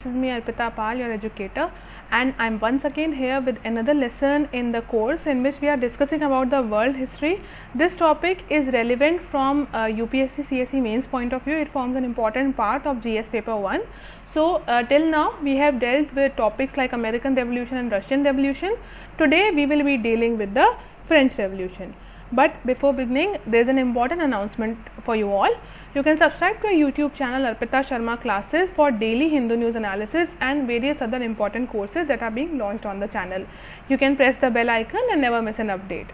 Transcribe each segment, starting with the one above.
is me Arpita Pal, your educator, and I am once again here with another lesson in the course in which we are discussing about the world history. This topic is relevant from UPSC CSE mains point of view. It forms an important part of GS paper 1. So, till now we have dealt with topics like American Revolution and Russian Revolution. Today we will be dealing with the French Revolution. But before beginning, there is an important announcement for you all. You can subscribe to our YouTube channel Arpita Sharma Classes for daily Hindu news analysis and various other important courses that are being launched on the channel. You can press the bell icon and never miss an update.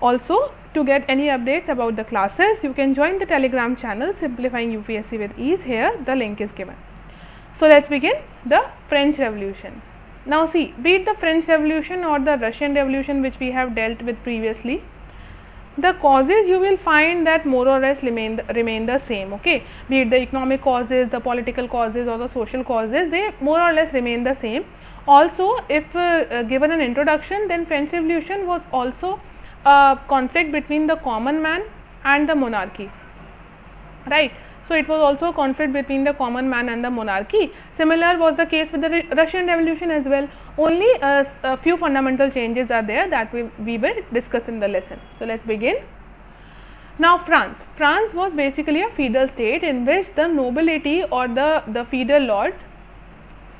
Also, to get any updates about the classes, you can join the Telegram channel Simplifying UPSC with Ease. Here the link is given. So, let us begin the French Revolution. Now, see, be it the French Revolution or the Russian Revolution which we have dealt with previously, the causes you will find that more or less remain the same, okay. Be it the economic causes, the political causes or the social causes, they more or less remain the same. Also, if given an introduction, then French Revolution was also a conflict between the common man and the monarchy, right. So, it was also a conflict between the common man and the monarchy. Similar was the case with the Russian Revolution as well. Only a few fundamental changes are there that we will discuss in the lesson. So, let us begin. Now, France was basically a feudal state in which the nobility or the feudal lords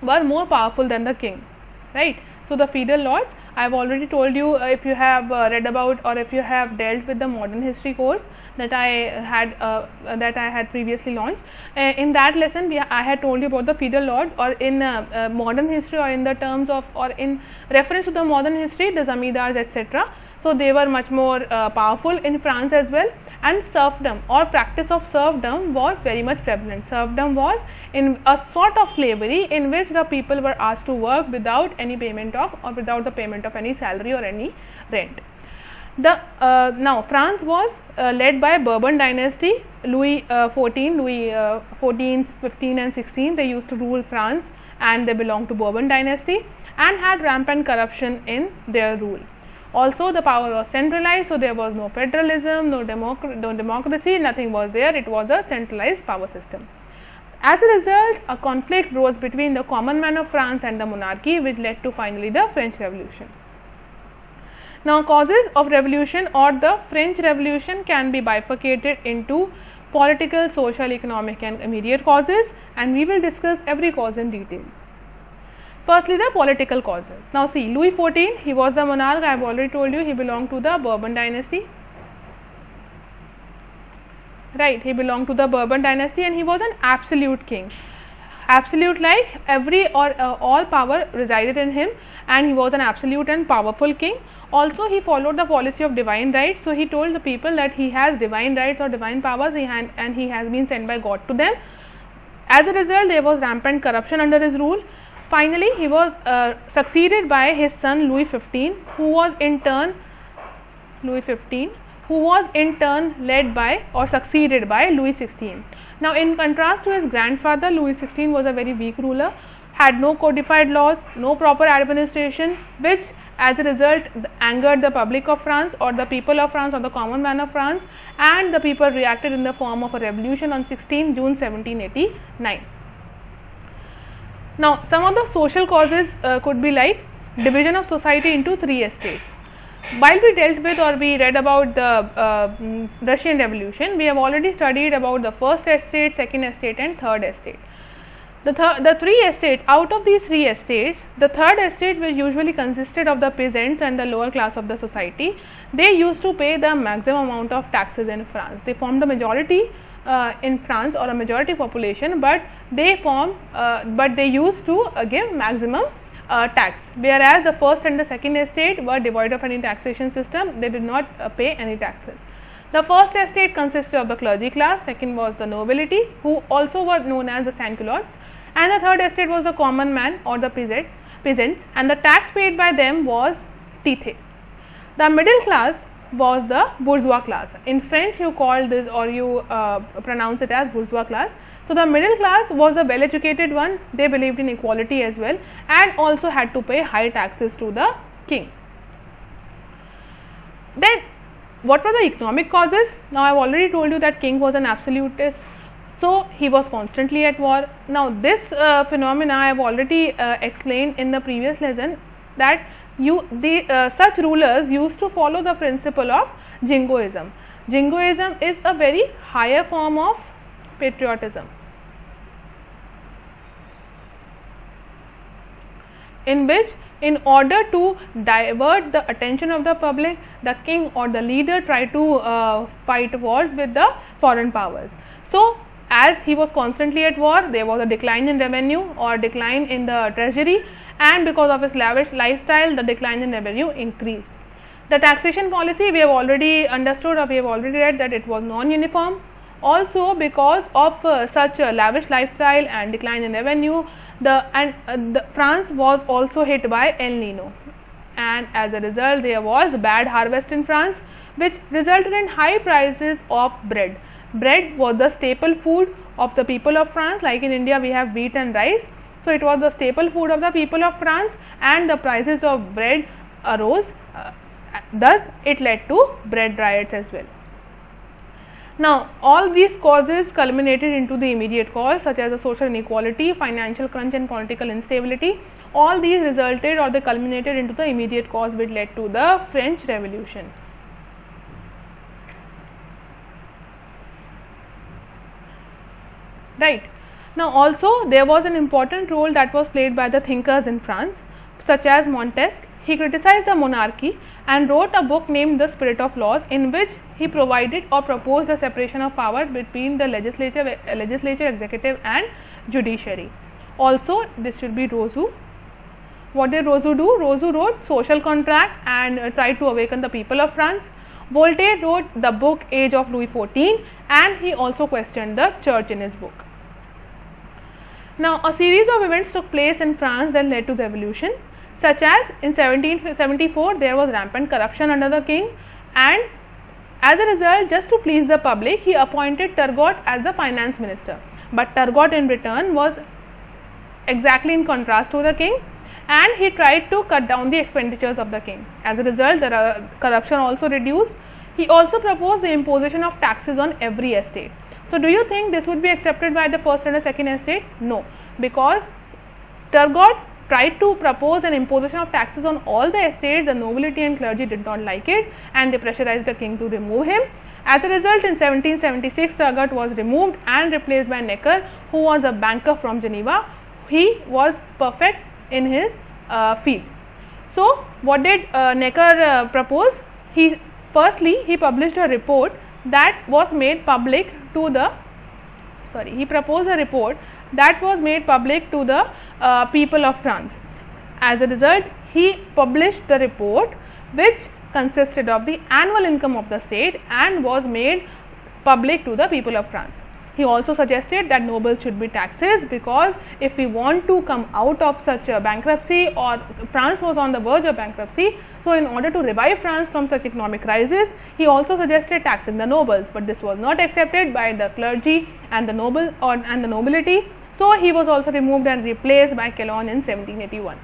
were more powerful than the king, right. So, the feudal lords, I have already told you, if you have read about or if you have dealt with the modern history course that I had previously launched. In that lesson, I had told you about the feudal lords, or in modern history, or in the terms of, or in reference to the modern history, the zamindars, etc. So, they were much more powerful in France as well, and serfdom or practice of serfdom was very much prevalent. Serfdom was in a sort of slavery in which the people were asked to work without any payment of, or without the payment of any salary or any rent. Now, France was led by Bourbon dynasty, Louis XIV, 15 and 16, they used to rule France and they belonged to Bourbon dynasty and had rampant corruption in their rule. Also, the power was centralized, so there was no federalism, no democracy, nothing was there, it was a centralized power system. As a result, a conflict rose between the common man of France and the monarchy, which led to finally the French Revolution. Now, causes of revolution or the French Revolution can be bifurcated into political, social, economic and immediate causes, and we will discuss every cause in detail. Firstly, the political causes. Now, see, Louis XIV, he was the monarch, I have already told you, he belonged to the Bourbon dynasty, right, he belonged to the Bourbon dynasty and he was an absolute king. Absolute, like every or all power resided in him, and he was an absolute and powerful king. Also, he followed the policy of divine rights, so he told the people that he has divine rights or divine powers and he has been sent by God to them. As a result, there was rampant corruption under his rule. Finally, he was succeeded by his son Louis XV, who was in turn led by or succeeded by Louis XVI. Now, in contrast to his grandfather, Louis XVI was a very weak ruler, had no codified laws, no proper administration, which as a result angered the public of France or the people of France or the common man of France, and the people reacted in the form of a revolution on 16 June 1789. Now, some of the social causes could be like division of society into 3 estates. While we dealt with or we read about the Russian Revolution, we have already studied about the first estate, second estate and third estate. The 3 estates, out of these 3 estates, the third estate, which usually consisted of the peasants and the lower class of the society, they used to pay the maximum amount of taxes in France. They formed the majority in France, or a majority population, but they used to give maximum tax, whereas the first and the second estate were devoid of any taxation system. They did not pay any taxes. The first estate consisted of the clergy class, second was the nobility, who also were known as the sans-culottes, and the third estate was the common man or the peasants, and the tax paid by them was tithe. The middle class was the bourgeois class. In French, you call this, or you pronounce it as bourgeois class. So, the middle class was the well educated one, they believed in equality as well, and also had to pay high taxes to the king. Then, what were the economic causes? Now, I have already told you that king was an absolutist, So he was constantly at war. Now this phenomena I have already explained in the previous lesson, that such rulers used to follow the principle of jingoism. Jingoism is a very higher form of patriotism, in which, in order to divert the attention of the public, the king or the leader tried to fight wars with the foreign powers. So as he was constantly at war, there was a decline in revenue or decline in the treasury, and because of his lavish lifestyle, the decline in revenue increased. The taxation policy, we have already understood, or we have already read, that it was non-uniform. Also, because of such a lavish lifestyle and decline in revenue, France was also hit by El Nino, and as a result there was bad harvest in France, which resulted in high prices of bread. Bread was the staple food of the people of France. Like in India we have wheat and rice, so it was the staple food of the people of France, and the prices of bread arose. Thus it led to bread riots as well. Now all these causes culminated into the immediate cause, such as the social inequality, financial crunch and political instability. All these resulted, or they culminated into the immediate cause which led to the French Revolution. Right. Now also there was an important role that was played by the thinkers in France, such as Montesquieu. He criticized the monarchy and wrote a book named The Spirit of Laws, in which he provided or proposed a separation of power between the legislature, executive and judiciary. Also this should be Rousseau. What did Rousseau do? Rousseau wrote Social Contract and tried to awaken the people of France. Voltaire wrote the book Age of Louis XIV, and he also questioned the church in his book. Now a series of events took place in France that led to the revolution, such as in 1774 there was rampant corruption under the king, and as a result, just to please the public, he appointed Turgot as the finance minister. But Turgot in return was exactly in contrast to the king, and he tried to cut down the expenditures of the king. As a result, the corruption also reduced. He also proposed the imposition of taxes on every estate. So do you think this would be accepted by the first and the second estate? No, because Turgot tried to propose an imposition of taxes on all the estates. The nobility and clergy did not like it, and they pressurized the king to remove him. As a result, in 1776 Turgot was removed and replaced by Necker, who was a banker from Geneva. He was perfect in his field. So what did Necker propose? He published a report that was made public to the he proposed a report that was made public to the people of France. As a result, he published the report, which consisted of the annual income of the state and was made public to the people of France. He also suggested that nobles should be taxes, because if we want to come out of such a bankruptcy, or France was on the verge of bankruptcy, so in order to revive France from such economic crisis, he also suggested taxing the nobles, but this was not accepted by the clergy and the nobility. So he was also removed and replaced by Calonne in 1781.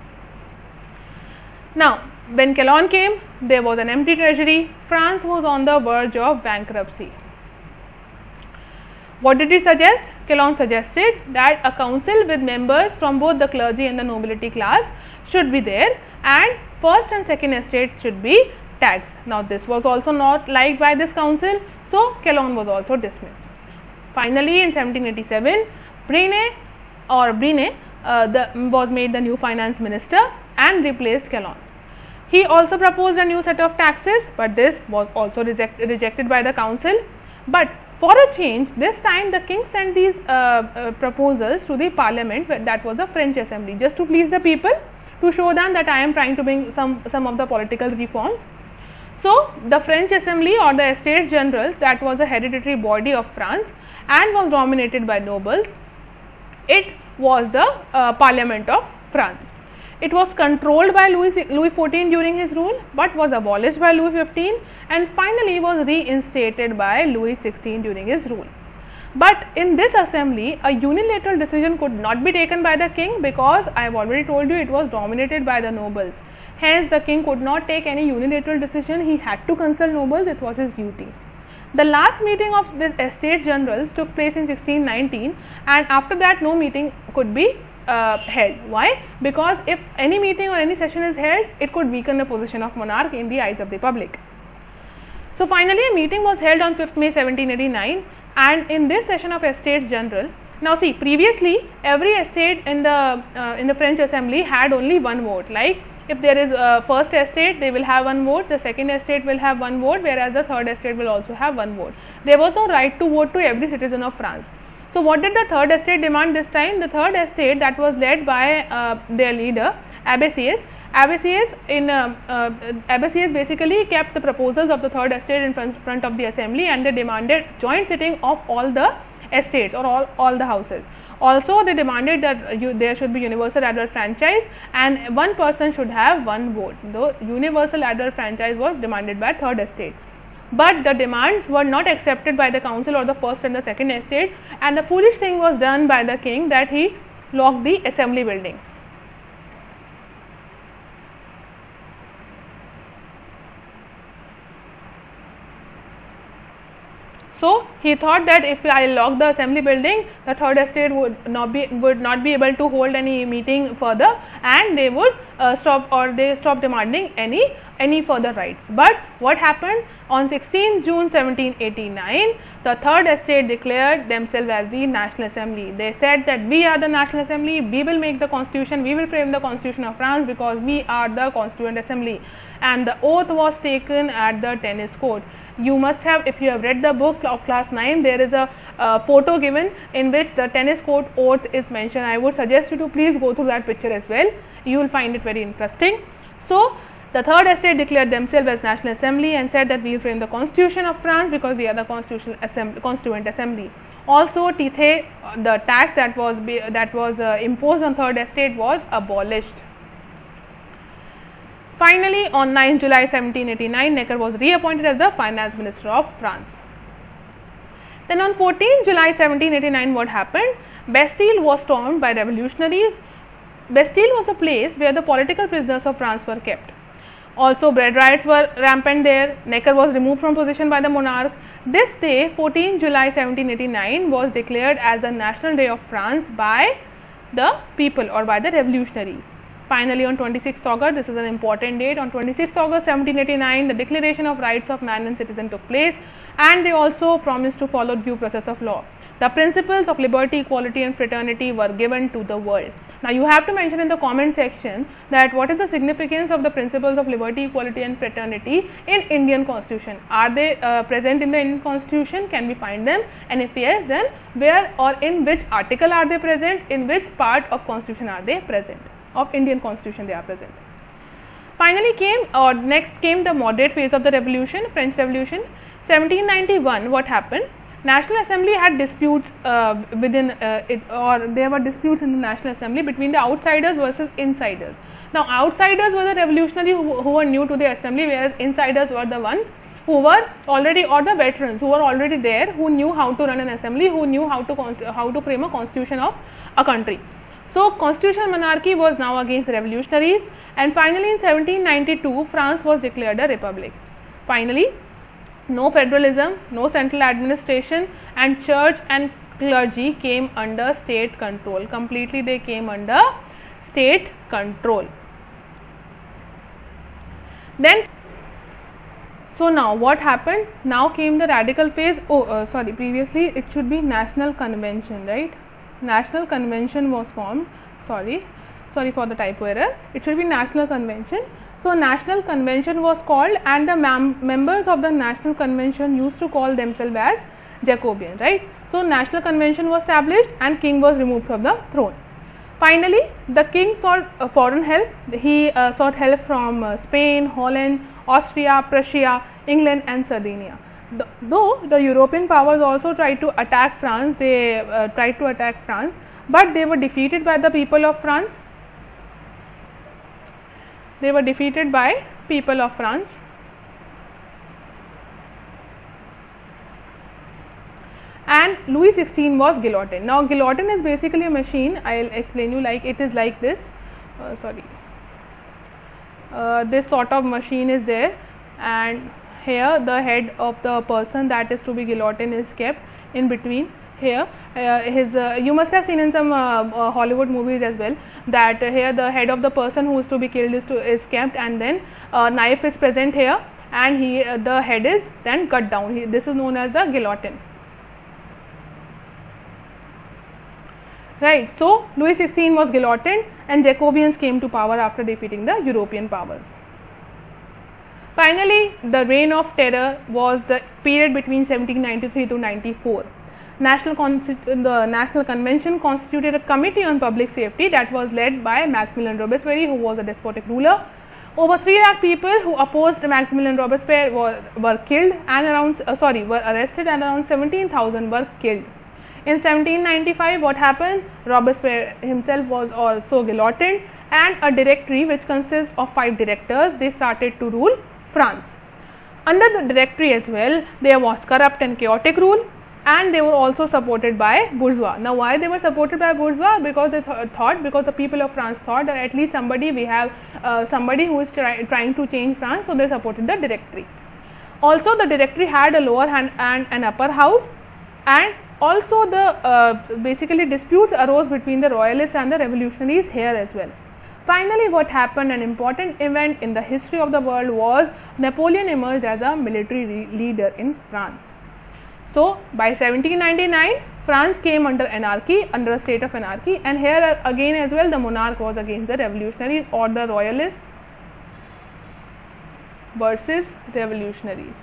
Now when Calonne came, there was an empty treasury. France was on the verge of bankruptcy. What did he suggest? Calonne suggested that a council with members from both the clergy and the nobility class should be there, and first and second estates should be taxed. Now this was also not liked by this council, so Calonne was also dismissed. Finally in 1787, Brienne was made the new finance minister and replaced Calonne. He also proposed a new set of taxes, but this was also rejected by the council. But for a change, this time the king sent these proposals to the parliament, that was the French assembly, just to please the people, to show them that I am trying to bring some of the political reforms. So the French assembly, or the Estates Generals, that was a hereditary body of France and was dominated by nobles. It was the parliament of France. It was controlled by Louis XIV during his rule, but was abolished by Louis XV, and finally was reinstated by Louis XVI during his rule. But in this assembly, a unilateral decision could not be taken by the king, because I have already told you it was dominated by the nobles. Hence the king could not take any unilateral decision. He had to consult nobles, it was his duty. The last meeting of this Estates Generals took place in 1619, and after that no meeting could be held. Why? Because if any meeting or any session is held, it could weaken the position of monarch in the eyes of the public. So finally a meeting was held on 5th May 1789, and in this session of Estates General, now see, previously every estate in the French assembly had only one vote. Like if there is a first estate, they will have one vote, the second estate will have one vote, whereas the third estate will also have one vote. There was no right to vote to every citizen of France. So what did the third estate demand this time? The third estate, that was led by their leader Abbessius. Abbessius basically kept the proposals of the third estate in front of the assembly, and they demanded joint sitting of all the estates or all the houses. Also they demanded that there should be universal adult franchise, and one person should have one vote. The universal adult franchise was demanded by third estate, but the demands were not accepted by the council or the first and the second estate, and the foolish thing was done by the king, that he locked the assembly building. So he thought that if I lock the assembly building, the third estate would not be able to hold any meeting further, and they would stop demanding any further rights. But what happened? On 16 June 1789, the third estate declared themselves as the National Assembly. They said that we are the National Assembly, we will make the constitution, we will frame the constitution of France, because we are the Constituent Assembly. And the oath was taken at the tennis court. You must have, if you have read the book of class 9, there is a photo given in which the tennis court oath is mentioned. I would suggest you to please go through that picture as well. You will find it very interesting. So the third estate declared themselves as National Assembly and said that we will frame the constitution of France because we are the Constituent Assembly. Also, tithe, the tax that was imposed on third estate, was abolished. Finally, on 9 July 1789, Necker was reappointed as the Finance Minister of France. Then on 14 July 1789, what happened? Bastille was stormed by revolutionaries. Bastille was a place where the political prisoners of France were kept. Also, bread riots were rampant there. Necker was removed from position by the monarch. This day, 14 July 1789, was declared as the National Day of France by the people or by the revolutionaries. Finally, on 26th August, this is an important date, on 26th August 1789, the Declaration of Rights of Man and Citizen took place, and they also promised to follow due process of law. The principles of liberty, equality and fraternity were given to the world. Now, you have to mention in the comment section that what is the significance of the principles of liberty, equality and fraternity in Indian Constitution. Are they present in the Indian Constitution? Can we find them? And if yes, then where or in which article are they present? In which part of Constitution are they present? Of Indian Constitution they are present. Finally next came the moderate phase of the revolution, French Revolution. 1791, what happened? National Assembly had disputes within it, or there were disputes in the National Assembly between the outsiders versus insiders. Now, outsiders were the revolutionaries who were new to the assembly, whereas insiders were the ones who were already, or the veterans who were already there, who knew how to run an assembly, who knew how to frame a constitution of a country. So, constitutional monarchy was now against the revolutionaries, and finally in 1792, France was declared a republic. Finally, no federalism, no central administration, and church and clergy came under state control. Completely they came under state control. Then, so now what happened? Now came the radical phase. Previously it should be National Convention, right? National Convention was formed. Sorry for the typo error. It should be National Convention. So, National Convention was called, and the members of the National Convention used to call themselves as Jacobian, right? So, National Convention was established and king was removed from the throne. Finally, the king sought foreign help. He sought help from Spain, Holland, Austria, Prussia, England and Sardinia. Though the European powers also tried to attack France, but they were defeated by the people of France. And Louis XVI was guillotined. Now, guillotine is basically a machine. I will explain you, like it is like this. This sort of machine is there, and here the head of the person that is to be guillotined is kept in between here. You must have seen in some Hollywood movies as well that here the head of the person who is to be killed is kept, and then a knife is present here, and the head is then cut down. This is known as the guillotine. Right. So Louis XVI was guillotined, and Jacobians came to power after defeating the European powers. Finally, the reign of terror was the period between 1793 to 94. The National Convention constituted a committee on public safety that was led by Maximilien Robespierre, who was a despotic ruler. Over 3 lakh people who opposed Maximilien Robespierre were killed and were arrested, and around 17,000 were killed. In 1795, what happened? Robespierre himself was also guillotined, and a directory which consists of 5 directors, they started to rule France. Under the directory as well, there was corrupt and chaotic rule, and they were also supported by bourgeois. Now, why they were supported by bourgeois? Because they because the people of France thought that at least we have somebody who is trying to change France, so they supported the directory. Also, the directory had a lower hand and an upper house, and also the basically disputes arose between the royalists and the revolutionaries here as well. Finally, what happened, an important event in the history of the world, was Napoleon emerged as a military leader in France. So, by 1799, France came under anarchy, under a state of anarchy, and here again as well the monarch was against the revolutionaries or the royalists versus revolutionaries.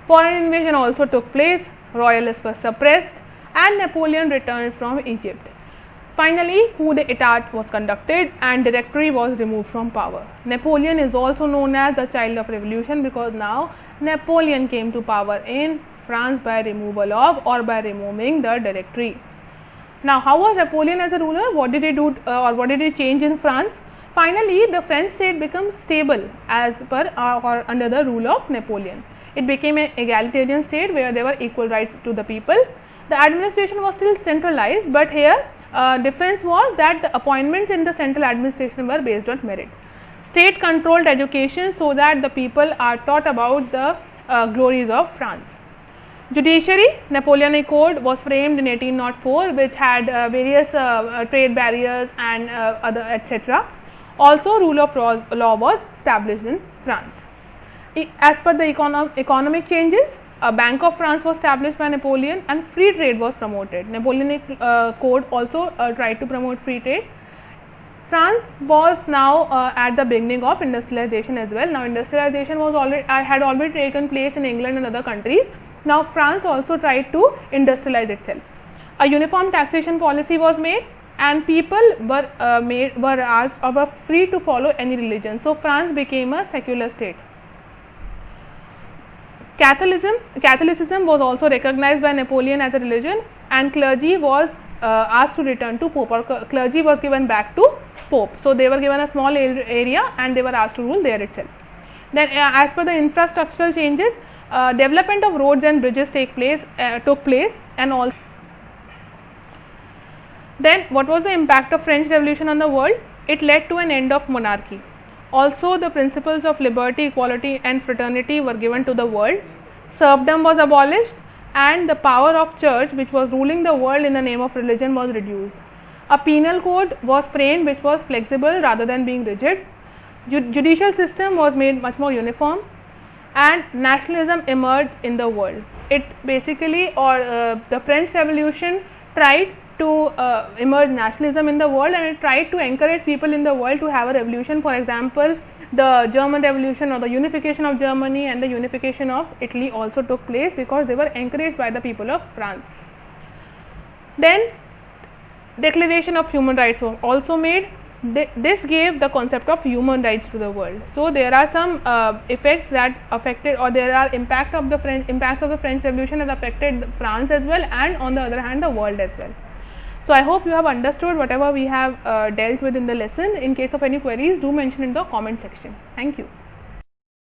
Foreign invasion also took place, royalists were suppressed, and Napoleon returned from Egypt. Finally, coup d'etat was conducted and directory was removed from power. Napoleon is also known as the child of revolution because now Napoleon came to power in France by removal of or by removing the directory. Now, how was Napoleon as a ruler? What did he do or what did he change in France? Finally, the French state became stable as per or under the rule of Napoleon. It became an egalitarian state where there were equal rights to the people. The administration was still centralized, but here difference was that the appointments in the central administration were based on merit. State controlled education so that the people are taught about the glories of France. Judiciary, Napoleonic Code was framed in 1804, which had various trade barriers and other etc. Also, rule of law was established in France. As per the economic changes, a Bank of France was established by Napoleon and free trade was promoted. Napoleonic Code also tried to promote free trade. France was now at the beginning of industrialization as well. Now, industrialization was had already taken place in England and other countries. Now, France also tried to industrialize itself. A uniform taxation policy was made, and people were asked or were free to follow any religion. So, France became a secular state. Catholicism was also recognized by Napoleon as a religion, and clergy was asked to return to Pope, or clergy was given back to Pope. So, they were given a small area and they were asked to rule there itself. Then, as per the infrastructural changes, development of roads and bridges took place, and all. Then, what was the impact of French Revolution on the world? It led to an end of monarchy. Also, the principles of liberty, equality and fraternity were given to the world. Serfdom was abolished, and the power of church, which was ruling the world in the name of religion, was reduced. A penal code was framed which was flexible rather than being rigid. Judicial system was made much more uniform, and nationalism emerged in the world. It basically, the French Revolution tried to emerge nationalism in the world, and it tried to encourage people in the world to have a revolution. For example, the German Revolution or the unification of Germany and the unification of Italy also took place because they were encouraged by the people of France. Then, Declaration of Human Rights was also made. This gave the concept of human rights to the world. So, there are some effects that affected, or there are impacts of the French Revolution that affected France as well, and on the other hand the world as well. So, I hope you have understood whatever we have dealt with in the lesson. In case of any queries, do mention in the comment section. Thank you.